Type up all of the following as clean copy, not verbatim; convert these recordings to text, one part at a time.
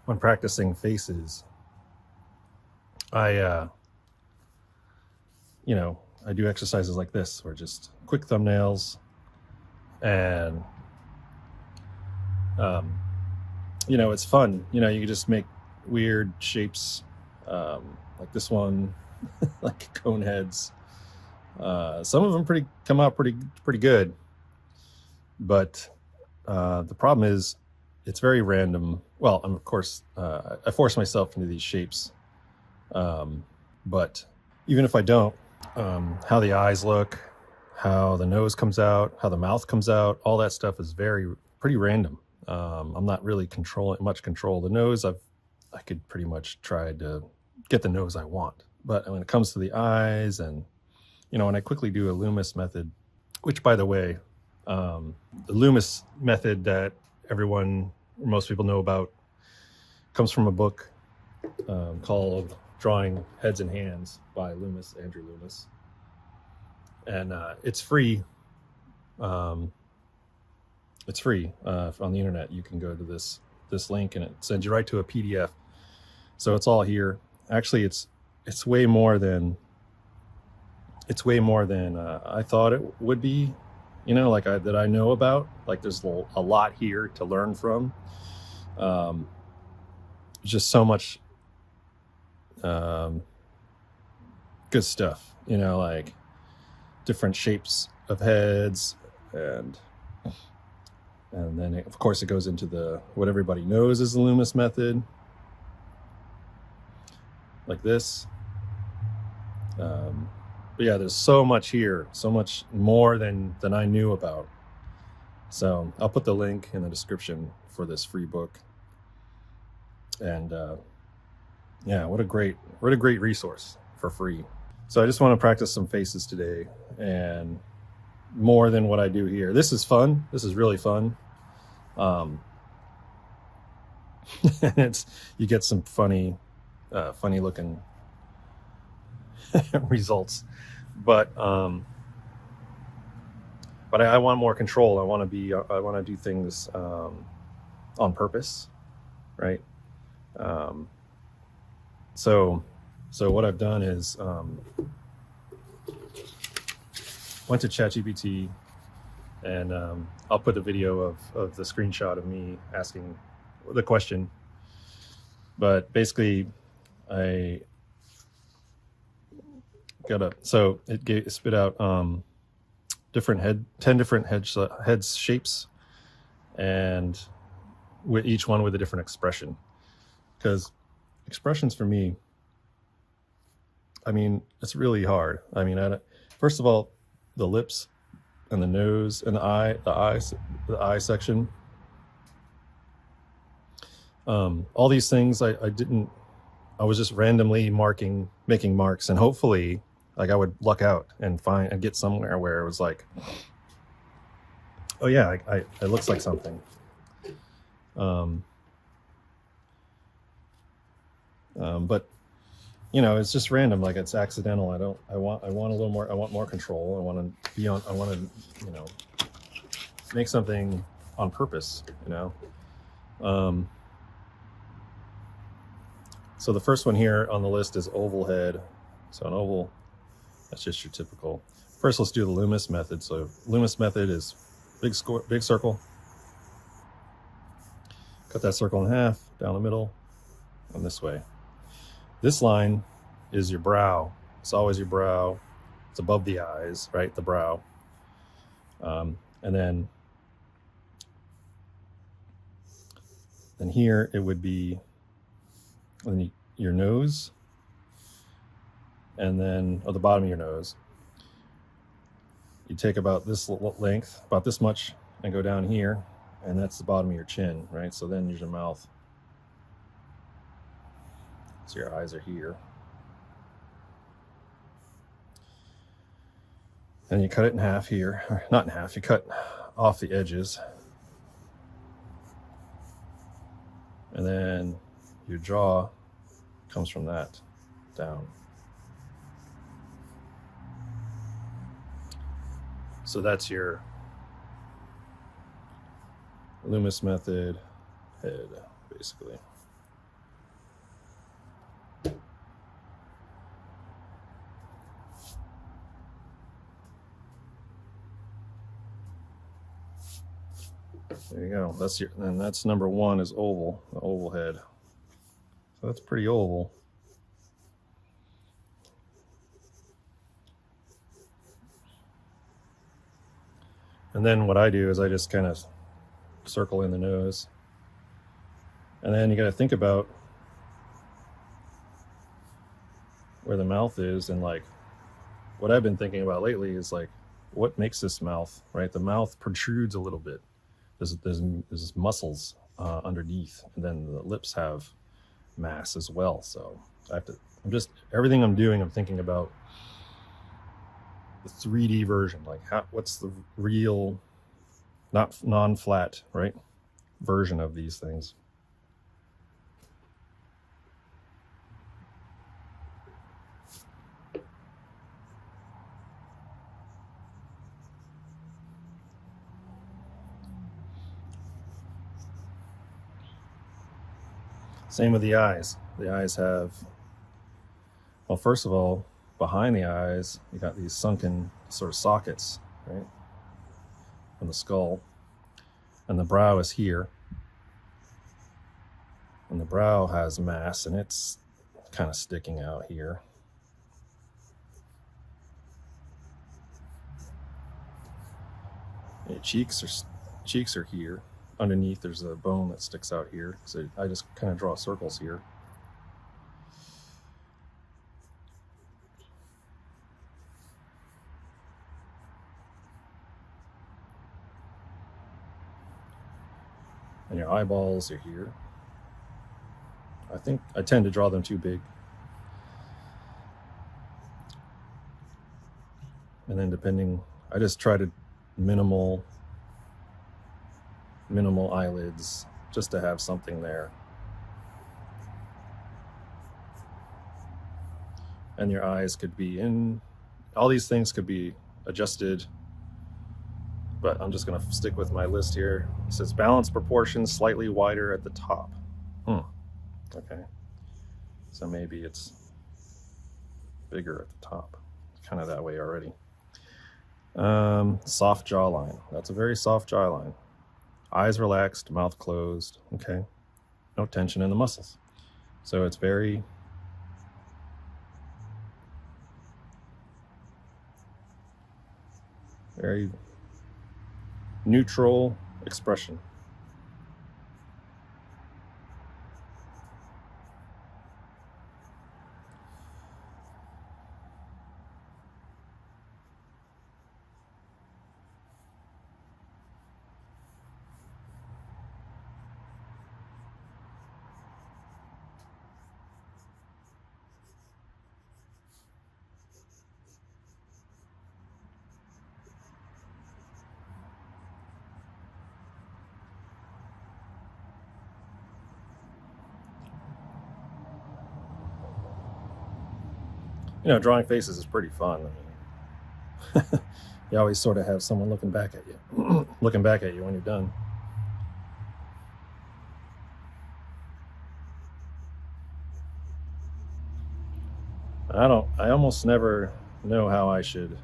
when practicing faces, I I do exercises like this, or just quick thumbnails, and it's fun. You can just make weird shapes, like this one, like cone heads. Some of them come out pretty good, but the problem is it's very random. Well, of course, I force myself into these shapes, but even if I don't, how the eyes look, how the nose comes out, how the mouth comes out, all that stuff is pretty random. I'm not really much control. The nose, I could pretty much try to get the nose I want, but when it comes to the eyes, and when I quickly do a Loomis method, which, by the way, the Loomis method that most people know about, comes from a book called Drawing Heads and Hands by Andrew Loomis. And it's free. It's free on the internet. You can go to this link, and it sends you right to a PDF. So it's all here. Actually, it's way more than I thought it would be. That I know about. Like, there's a lot here to learn from. Just so much good stuff. Like different shapes of heads, and then of course it goes into what everybody knows is the Loomis method, like this. But yeah, there's so much here, so much more than I knew about. So I'll put the link in the description for this free book. And yeah, what a great resource for free. So I just want to practice some faces today, and more than what I do here. This is fun. This is really fun. And you get some funny looking results, but I want more control. I want to do things on purpose, right? So what I've done is went to ChatGPT, and I'll put a video of the screenshot of me asking the question. But basically, I so it spit out 10 different head shapes, and with each one with a different expression. Because expressions for me, it's really hard. First of all, the lips and the nose and the eye section. All these things I was just randomly making marks, and hopefully, like, I would luck out and get somewhere where it was like, oh yeah, it looks like something. But it's just random, like it's accidental. I want a little more. I want more control. I want to make something on purpose. So the first one here on the list is oval head. So an oval, that's just your typical. First, let's do the Loomis method. So Loomis method is big circle. Cut that circle in half, down the middle, and this way. This line is your brow. It's always your brow. It's above the eyes, right? The brow. And then here it would be your nose, and then the bottom of your nose. You take about this length, about this much, and go down here, and that's the bottom of your chin, right? So then there's your mouth. So your eyes are here. And you cut it in half here. Or not in half, you cut off the edges. And then your jaw comes from that down. So that's your Loomis method head, basically. There you go. And that's number one is oval, the oval head. So that's pretty oval. And then what I do is I just kind of circle in the nose. And then you got to think about where the mouth is. And like what I've been thinking about lately is like, what makes this mouth, right? The mouth protrudes a little bit. There's muscles underneath, and then the lips have mass as well. So everything I'm doing, I'm thinking about the 3D version, like what's the real, not non-flat, right, version of these things. Same with the eyes. The eyes have, well, first of all, behind the eyes, you got these sunken sort of sockets, right, on the skull. And the brow is here. And the brow has mass, and it's kind of sticking out here. And cheeks are here. Underneath, there's a bone that sticks out here. So I just kind of draw circles here. And your eyeballs are here. I think I tend to draw them too big. And then I just try to minimal eyelids just to have something there. And your eyes could be all these things could be adjusted, but I'm just going to stick with my list here. It says balance proportions slightly wider at the top. Okay. So maybe it's bigger at the top. It's kind of that way already. Soft jawline. That's a very soft jawline. Eyes relaxed, mouth closed. Okay. No tension in the muscles. So it's very neutral expression. Drawing faces is pretty fun. I mean, you always sort of have someone looking back at you, looking back at you when you're done. I almost never know how I should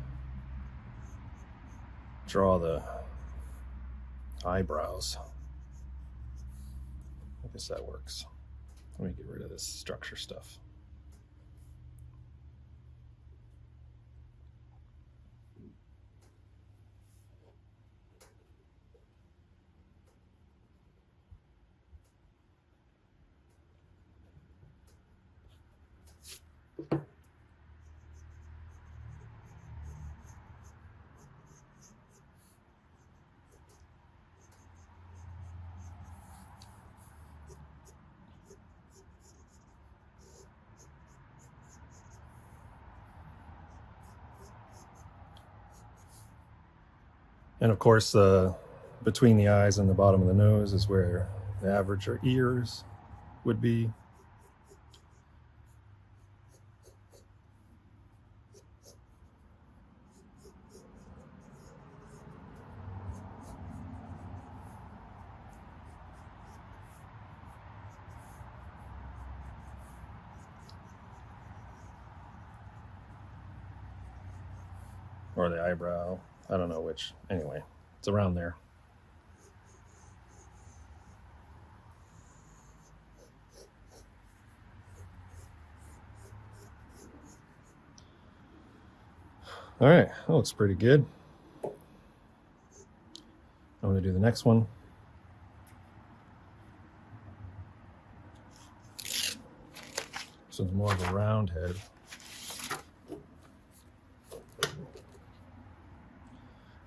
draw the eyebrows. I guess that works. Let me get rid of this structure stuff. And of course, between the eyes and the bottom of the nose is where the average ears would be. Or the eyebrow. I don't know which. Anyway, it's around there. All right, that looks pretty good. I'm going to do the next one. So it's more of a round head.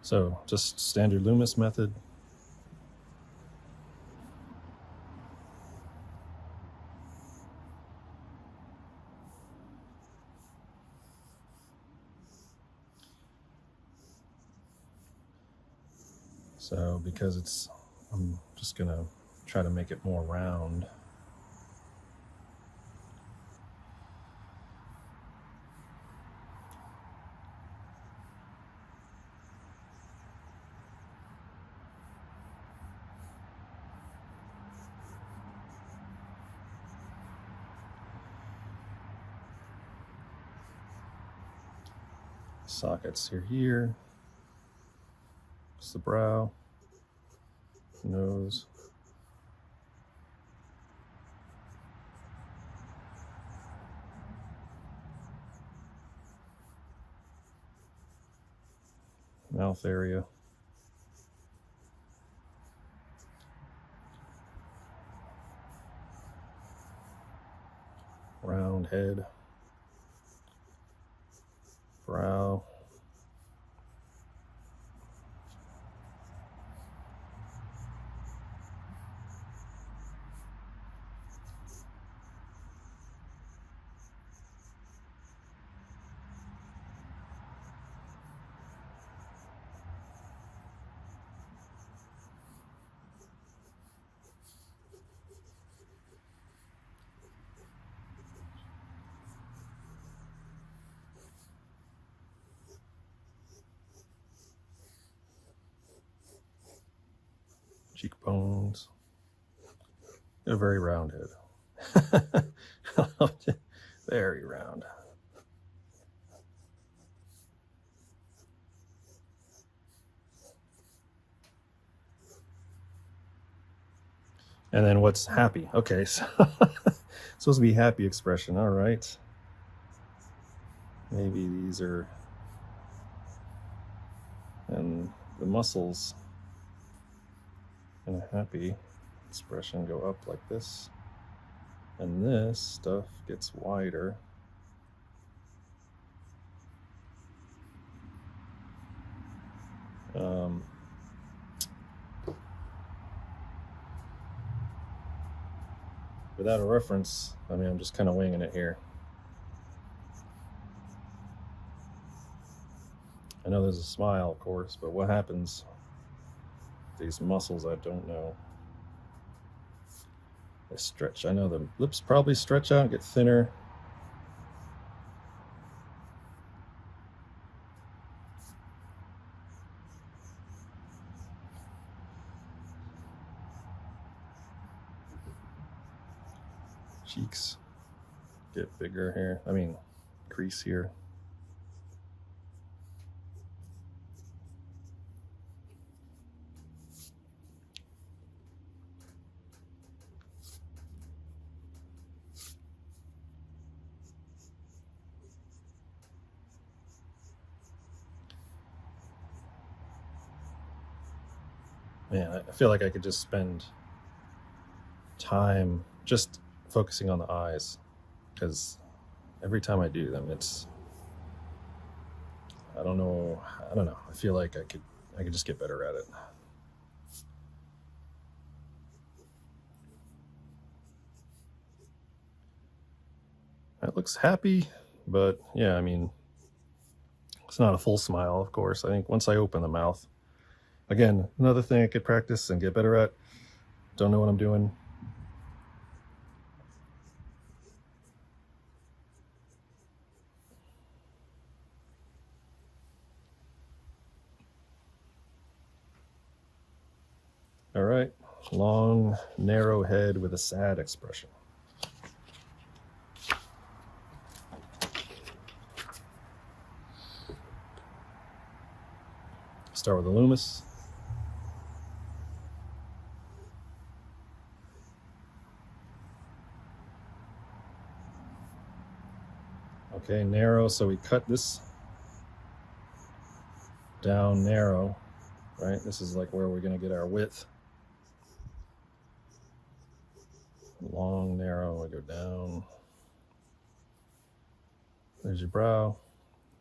So just standard Loomis method. So because I'm just going to try to make it more round. Sockets here. It's the brow, nose. Mouth area. Round head. Brow. Cheekbones. A very round head. Very round. And then what's happy? Okay, so supposed to be happy expression. All right. Maybe these are, and the muscles in a happy expression go up like this. And this stuff gets wider. Without a reference, I mean, I'm just kind of winging it here. I know there's a smile, of course, but what happens with these muscles, I don't know. They stretch. I know the lips probably stretch out and get thinner. Cheeks get bigger here. I mean, crease here. Man, I feel like I could just spend time just focusing on the eyes, because every time I do them, I don't know. I feel like I could just get better at it. That looks happy, but yeah, I mean, it's not a full smile, of course. I think once I open the mouth, again, another thing I could practice and get better at. Don't know what I'm doing. All right, long, narrow head with a sad expression. Start with the Loomis. Okay, narrow, so we cut this down narrow, right? This is like where we're going to get our width. Long, narrow, I go down. There's your brow.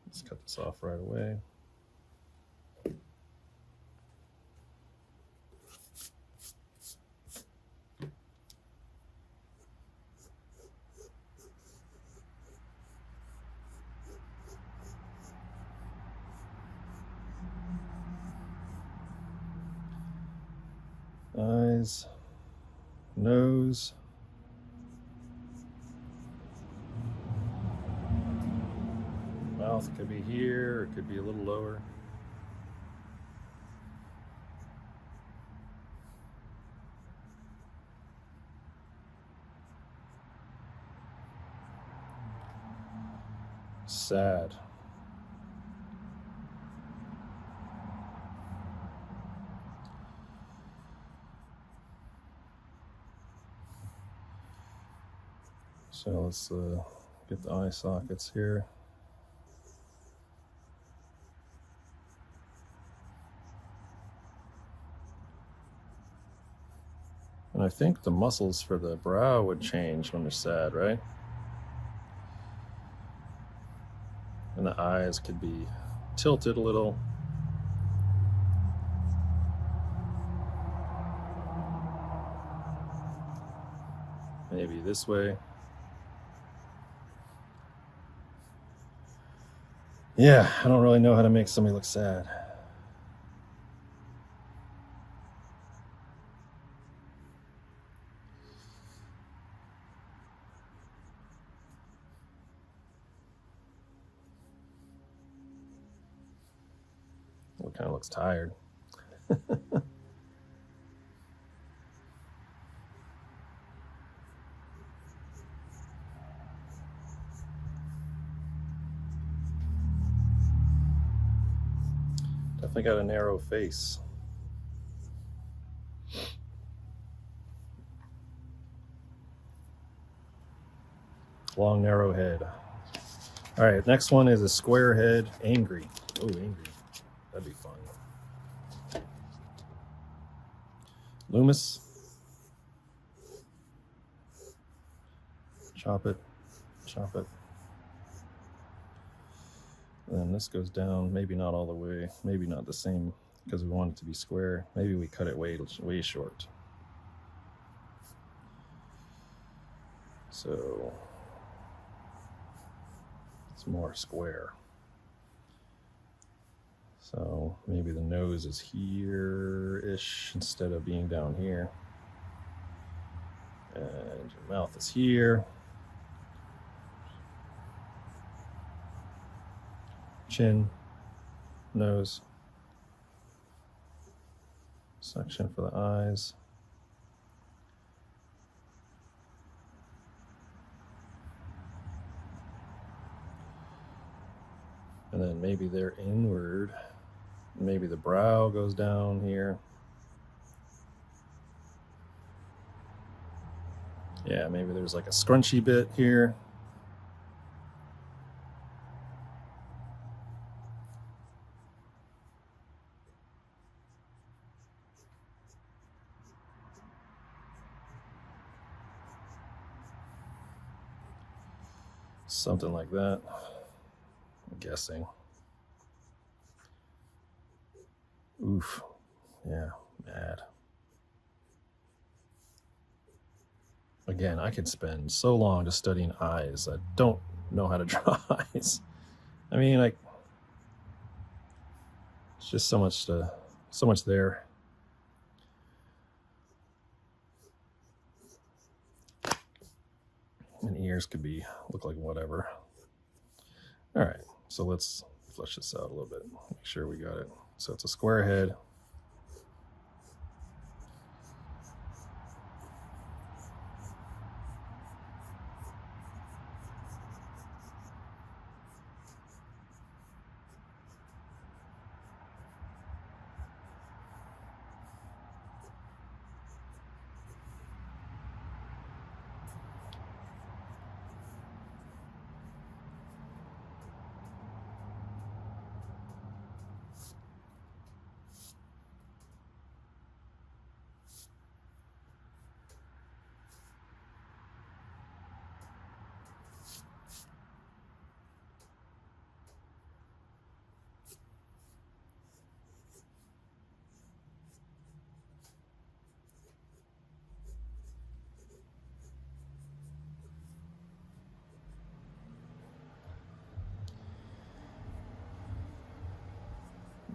Let's cut this off right away. Eyes, nose. Mouth could be here, or it could be a little lower. Sad. So let's get the eye sockets here. And I think the muscles for the brow would change when they're sad, right? And the eyes could be tilted a little. Maybe this way. Yeah, I don't really know how to make somebody look sad. It kind of looks tired. Definitely got a narrow face. Long, narrow head. All right, next one is a square head, angry. Oh, angry. That'd be fun. Loomis. Chop it, chop it. And this goes down, maybe not all the way, maybe not the same, because we want it to be square. Maybe we cut it way short. So it's more square. So maybe the nose is here-ish instead of being down here. And your mouth is here. Chin, nose. Section for the eyes. And then maybe they're inward. Maybe the brow goes down here. Yeah, maybe there's like a scrunchy bit here. Something like that, I'm guessing. Oof, yeah, mad. Again, I could spend so long just studying eyes. I don't know how to draw eyes. I mean, it's just so much there. And ears could look like whatever. All right, so let's flesh this out a little bit. Make sure we got it. So it's a square head.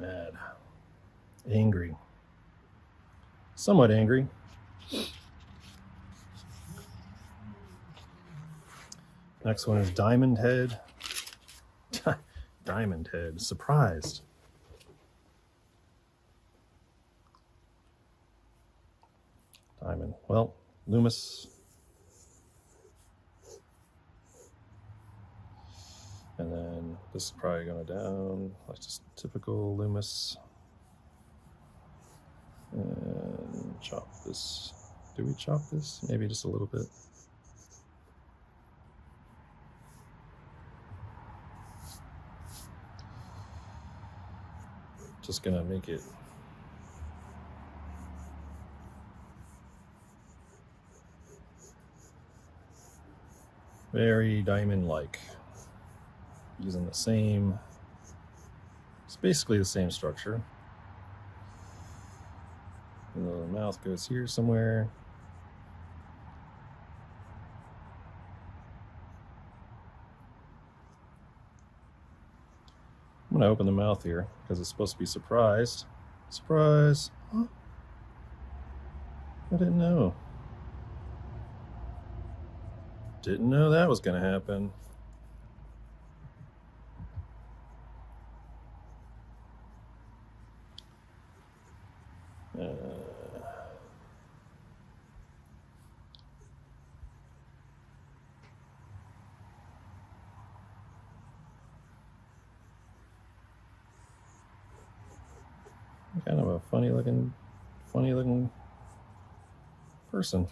Mad. Angry. Somewhat angry. Next one is Diamond Head. Diamond Head. Surprised. Diamond. Well, Loomis. And then this is probably going down. Like just typical Loomis. And chop this. Do we chop this? Maybe just a little bit. Just gonna make it very diamond-like. Using the same, it's basically the same structure. And the mouth goes here somewhere. I'm gonna open the mouth here because it's supposed to be surprised. Surprise! Huh? I didn't know. Didn't know that was gonna happen. Kind of a funny looking person.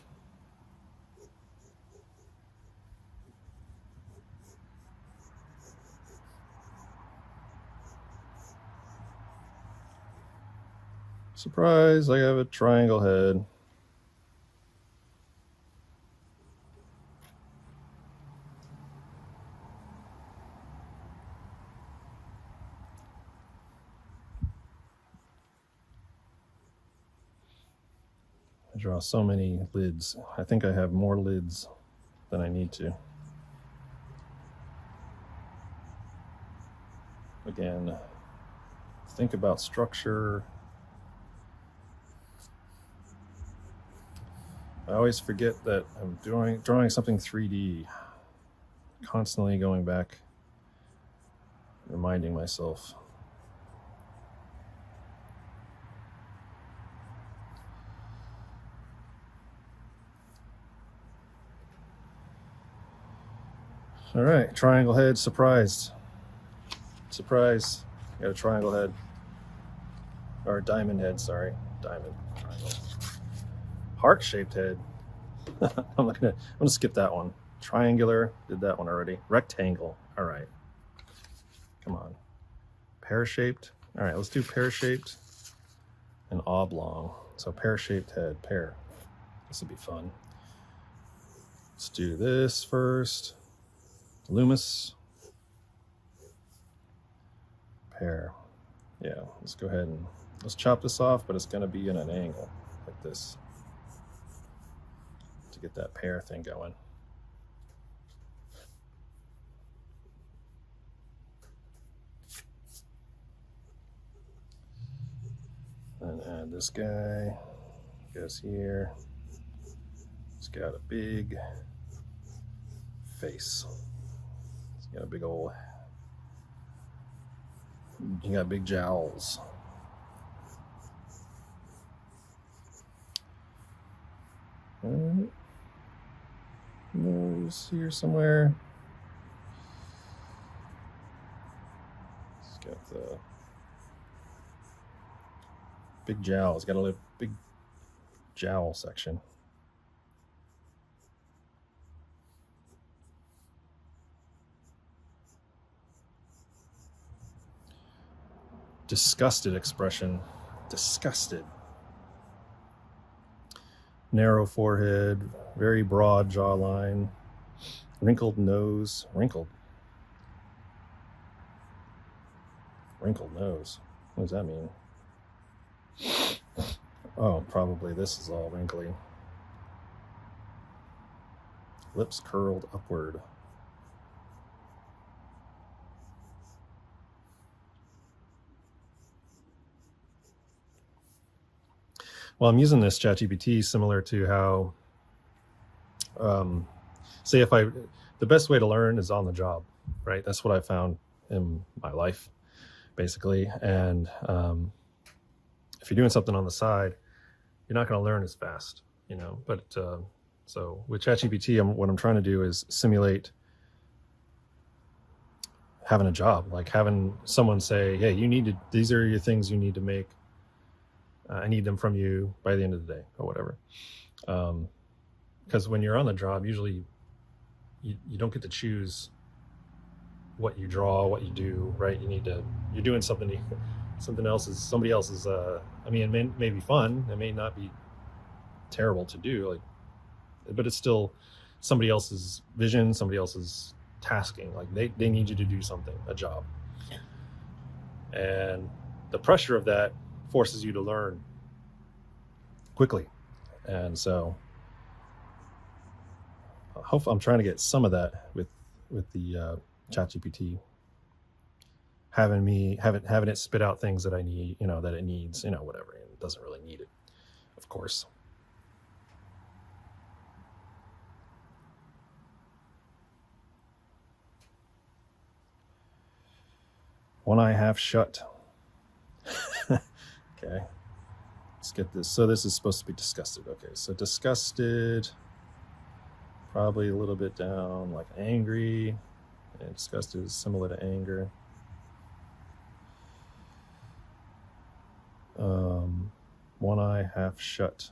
Surprise, I have a triangle head. I draw so many lids. I think I have more lids than I need to. Again, think about structure. I always forget that I'm drawing something 3D. Constantly going back, reminding myself. All right, triangle head, surprised. Surprise, got a triangle head. Or diamond head, sorry. Diamond, triangle. Heart-shaped head. I'm gonna skip that one. Triangular, did that one already. Rectangle, all right. Come on. Pear-shaped, all right, let's do pear-shaped and oblong. So pear-shaped head, pear. This will be fun. Let's do this first. Loomis. Pear. Yeah, let's go ahead and let's chop this off, but it's gonna be in an angle like this to get that pear thing going. And add this guy, goes here. It's got a big face. It's got a big old, you got big jowls. Nose here somewhere. It's got the big jowl. It's got a big jowl section. Disgusted expression. Disgusted. Narrow forehead, very broad jawline, wrinkled nose. Wrinkled nose. What does that mean? Oh, probably this is all wrinkly. Lips curled upward. Well, I'm using this ChatGPT similar to how, say the best way to learn is on the job, right? That's what I found in my life, basically. And if you're doing something on the side, you're not going to learn as fast, But so with ChatGPT, what I'm trying to do is simulate having a job, like having someone say, hey, these are your things you need to make. I need them from you by the end of the day or whatever. Because when you're on the job, usually you don't get to choose what you draw, what you do, right? You're doing something somebody else's, it may be fun. It may not be terrible to do, but it's still somebody else's vision, somebody else's tasking. Like they need you to do something, a job. And the pressure of that forces you to learn quickly. And so I'm trying to get some of that with the ChatGPT, having it spit out things that I need, that it needs, whatever. And it doesn't really need it, of course. One eye half shut. Okay, let's get this. So this is supposed to be disgusted. Okay, so disgusted, probably a little bit down, like angry. And disgusted is similar to anger. One eye half shut.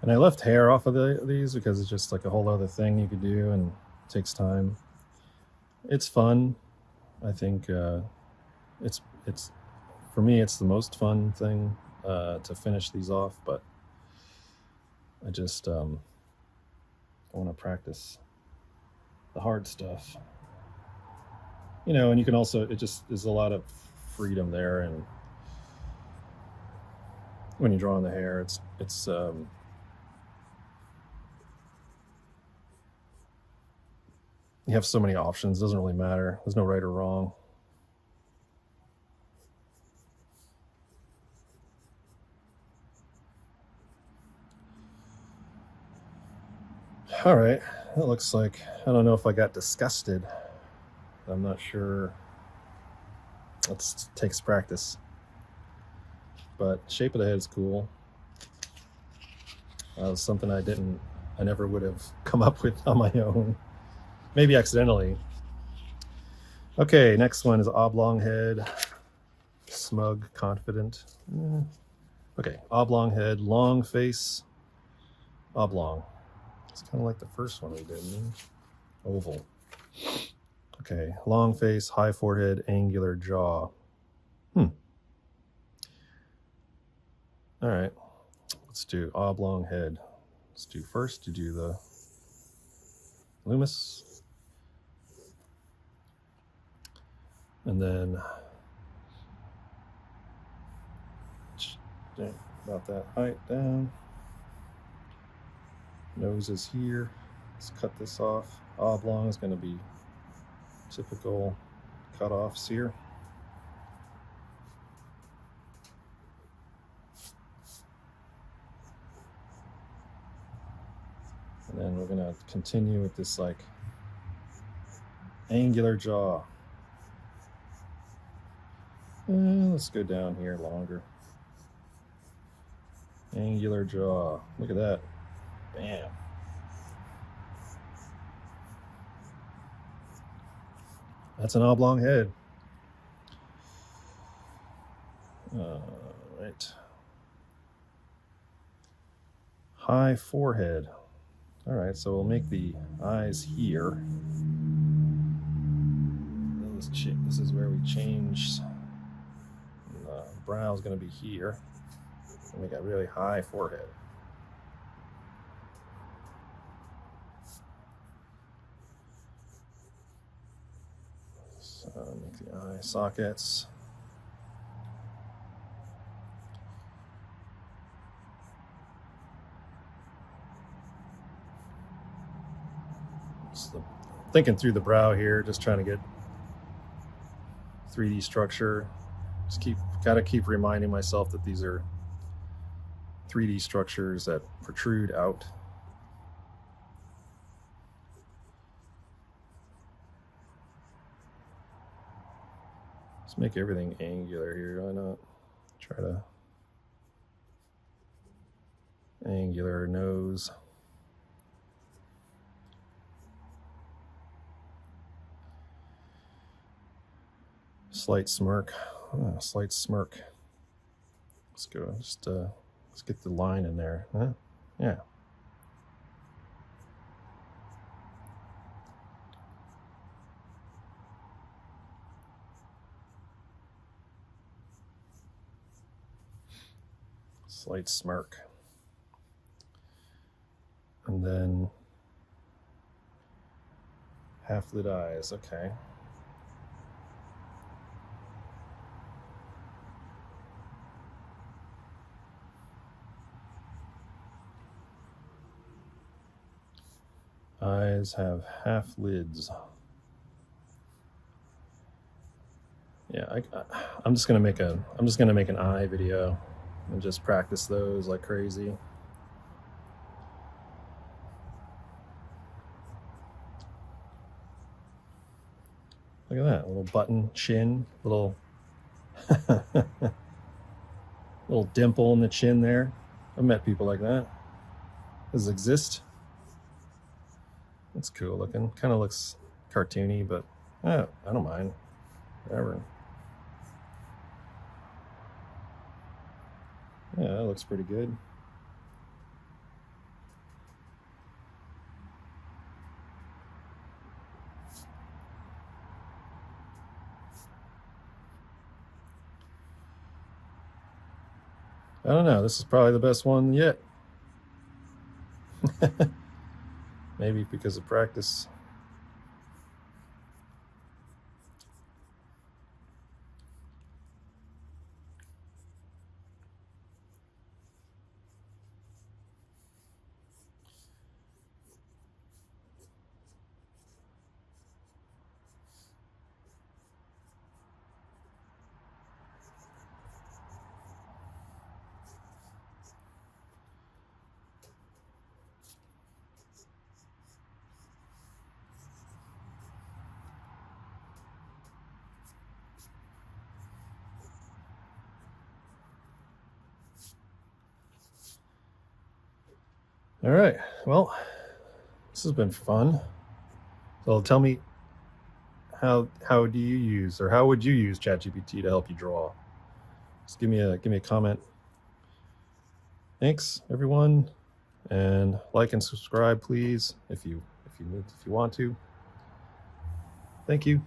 And I left hair off of these because it's just like a whole other thing you could do, and it takes time. It's fun. I think it's for me, it's the most fun thing to finish these off, but I just want to practice the hard stuff. And you can also, there's a lot of freedom there, and when you're drawing the hair, it's you have so many options. It doesn't really matter. There's no right or wrong. All right, that looks like, I don't know if I got disgusted. I'm not sure. It takes practice. But shape of the head is cool. That was something I never would have come up with on my own. Maybe accidentally. Okay, next one is oblong head. Smug, confident. Okay, oblong head, long face, oblong. It's kind of like the first one we did. Oval. Okay, long face, high forehead, angular jaw. All right, let's do oblong head. Let's do first to do the Loomis. And then about that height down. Nose is here. Let's cut this off. Oblong is going to be typical cut-offs here. And then we're going to continue with this like angular jaw. Let's go down here longer. Angular jaw. Look at that. Bam. That's an oblong head. Right. High forehead. All right, so we'll make the eyes here. This is where we change. The brow is going to be here. Make a really high forehead. So make the eye sockets. Just thinking through the brow here, just trying to get 3D structure. Just gotta keep reminding myself that these are 3D structures that protrude out. Let's make everything angular here. Why not try to angular nose. Slight smirk. Slight smirk. Let's go. Just let's get the line in there. Huh? Yeah. Slight smirk. And then half lit eyes. Okay. Eyes have half lids. Yeah, I'm just gonna make an eye video and just practice those like crazy. Look at that little button chin, little little dimple in the chin there. I've met people like that. Does it exist? That's cool looking. Kind of looks cartoony, but I don't mind. Whatever. Yeah, that looks pretty good. I don't know. This is probably the best one yet. Maybe because of practice. All right, well, this has been fun. So tell me, how do you use, or how would you use ChatGPT to help you draw? Just give me a comment. Thanks everyone, and like and subscribe please if you want to. Thank you.